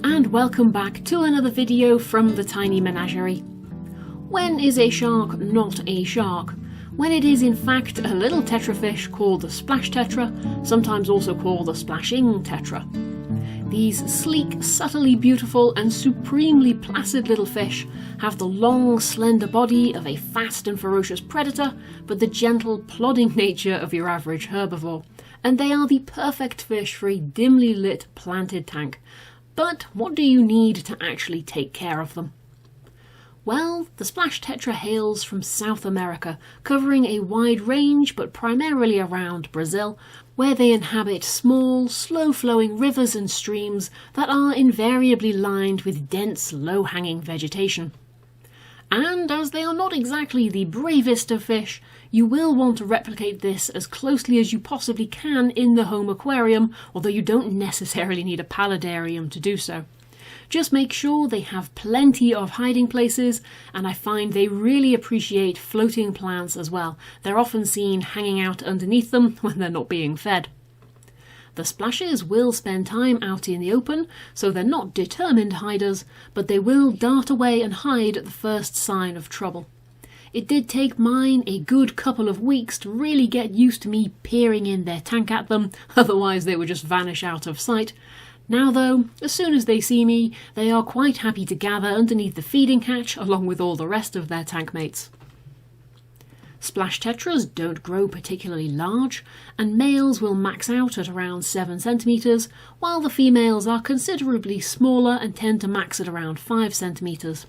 and welcome back to another video from the Tiny Menagerie. When is a shark not a shark? When it is in fact a little tetra fish called the splash tetra, sometimes also called the splashing tetra. These sleek, subtly beautiful and supremely placid little fish have the long, slender body of a fast and ferocious predator, but the gentle, plodding nature of your average herbivore, and they are the perfect fish for a dimly lit planted tank. But what do you need to actually take care of them? Well, the splash tetra hails from South America, covering a wide range but primarily around Brazil, where they inhabit small, slow-flowing rivers and streams that are invariably lined with dense, low-hanging vegetation. And as they are not exactly the bravest of fish, you will want to replicate this as closely as you possibly can in the home aquarium, although you don't necessarily need a paludarium to do so. Just make sure they have plenty of hiding places, and I find they really appreciate floating plants as well. They're often seen hanging out underneath them when they're not being fed. The splashes will spend time out in the open, so they're not determined hiders, but they will dart away and hide at the first sign of trouble. It did take mine a good couple of weeks to really get used to me peering in their tank at them, otherwise they would just vanish out of sight. Now though, as soon as they see me, they are quite happy to gather underneath the feeding hatch along with all the rest of their tank mates. Splash tetras don't grow particularly large, and males will max out at around 7 centimeters, while the females are considerably smaller and tend to max at around 5 centimeters.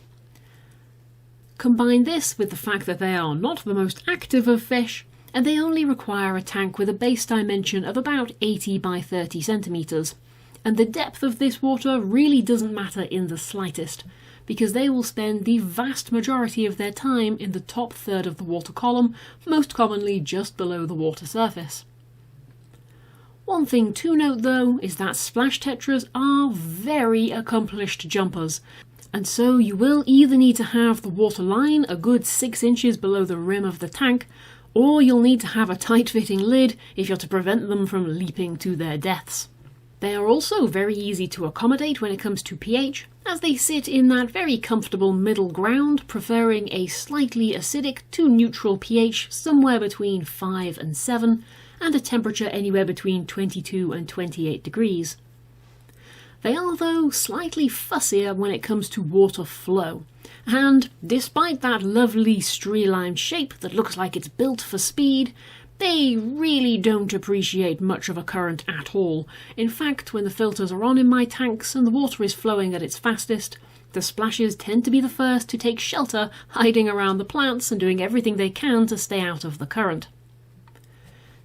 Combine this with the fact that they are not the most active of fish, and they only require a tank with a base dimension of about 80 by 30 centimeters. And the depth of this water really doesn't matter in the slightest, because they will spend the vast majority of their time in the top third of the water column, most commonly just below the water surface. One thing to note though is that splash tetras are very accomplished jumpers, and so you will either need to have the water line a good 6 inches below the rim of the tank, or you'll need to have a tight-fitting lid if you're to prevent them from leaping to their deaths. They are also very easy to accommodate when it comes to pH, as they sit in that very comfortable middle ground, preferring a slightly acidic to neutral pH somewhere between 5 and 7, and a temperature anywhere between 22 and 28 degrees. They are, though, slightly fussier when it comes to water flow, and despite that lovely streamlined shape that looks like it's built for speed, they really don't appreciate much of a current at all. In fact, when the filters are on in my tanks and the water is flowing at its fastest, the splashes tend to be the first to take shelter, hiding around the plants and doing everything they can to stay out of the current.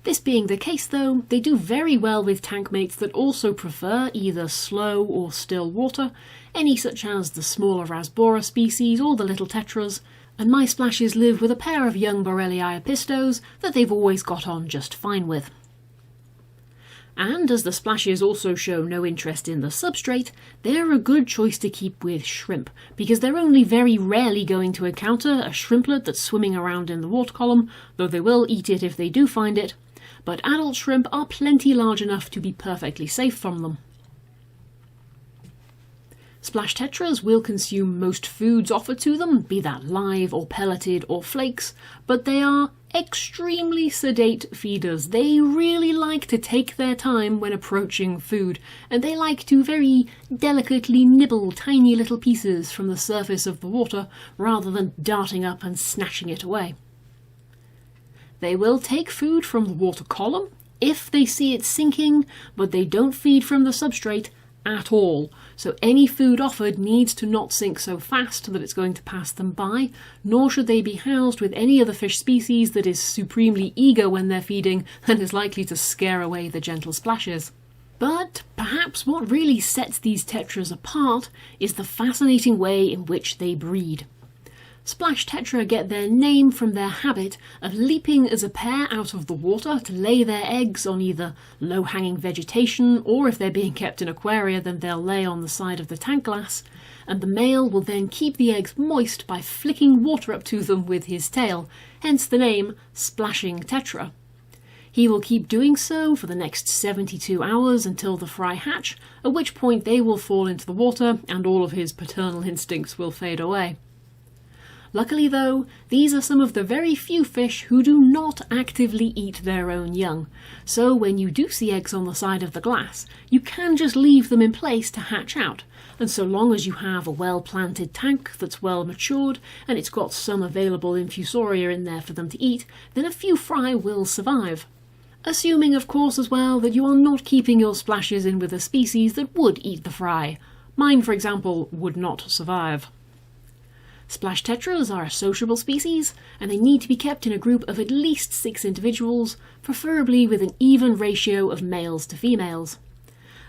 This being the case though, they do very well with tank mates that also prefer either slow or still water, any such as the smaller Rasbora species or the little tetras, and my splashes live with a pair of young Borellii pistos that they've always got on just fine with. And as the splashes also show no interest in the substrate, they're a good choice to keep with shrimp, because they're only very rarely going to encounter a shrimplet that's swimming around in the water column, though they will eat it if they do find it, but adult shrimp are plenty large enough to be perfectly safe from them. Splash tetras will consume most foods offered to them, be that live or pelleted or flakes, but they are extremely sedate feeders. They really like to take their time when approaching food, and they like to very delicately nibble tiny little pieces from the surface of the water rather than darting up and snatching it away. They will take food from the water column if they see it sinking, but they don't feed from the substrate at all, so any food offered needs to not sink so fast that it's going to pass them by, nor should they be housed with any other fish species that is supremely eager when they're feeding and is likely to scare away the gentle splashes. But perhaps what really sets these tetras apart is the fascinating way in which they breed. Splash tetra get their name from their habit of leaping as a pair out of the water to lay their eggs on either low-hanging vegetation, or if they're being kept in aquaria then they'll lay on the side of the tank glass, and the male will then keep the eggs moist by flicking water up to them with his tail, hence the name splashing tetra. He will keep doing so for the next 72 hours until the fry hatch, at which point they will fall into the water and all of his paternal instincts will fade away. Luckily though, these are some of the very few fish who do not actively eat their own young, so when you do see eggs on the side of the glass, you can just leave them in place to hatch out, and so long as you have a well-planted tank that's well matured and it's got some available infusoria in there for them to eat, then a few fry will survive. Assuming of course as well that you are not keeping your splashes in with a species that would eat the fry. Mine for example would not survive. Splash tetras are a sociable species, and they need to be kept in a group of at least 6 individuals, preferably with an even ratio of males to females.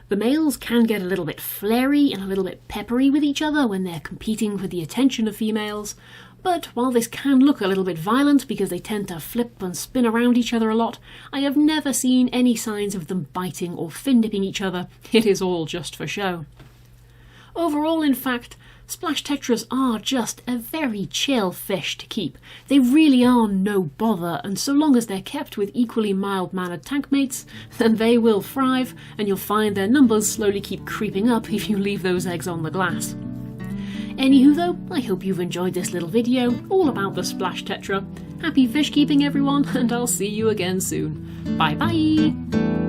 The males can get a little bit flary and a little bit peppery with each other when they're competing for the attention of females, but while this can look a little bit violent because they tend to flip and spin around each other a lot, I have never seen any signs of them biting or fin nipping each other. It is all just for show. Overall, in fact, splash tetras are just a very chill fish to keep. They really are no bother, and so long as they're kept with equally mild-mannered tankmates, then they will thrive, and you'll find their numbers slowly keep creeping up if you leave those eggs on the glass. Anywho though, I hope you've enjoyed this little video all about the splash tetra. Happy fish keeping everyone, and I'll see you again soon. Bye bye!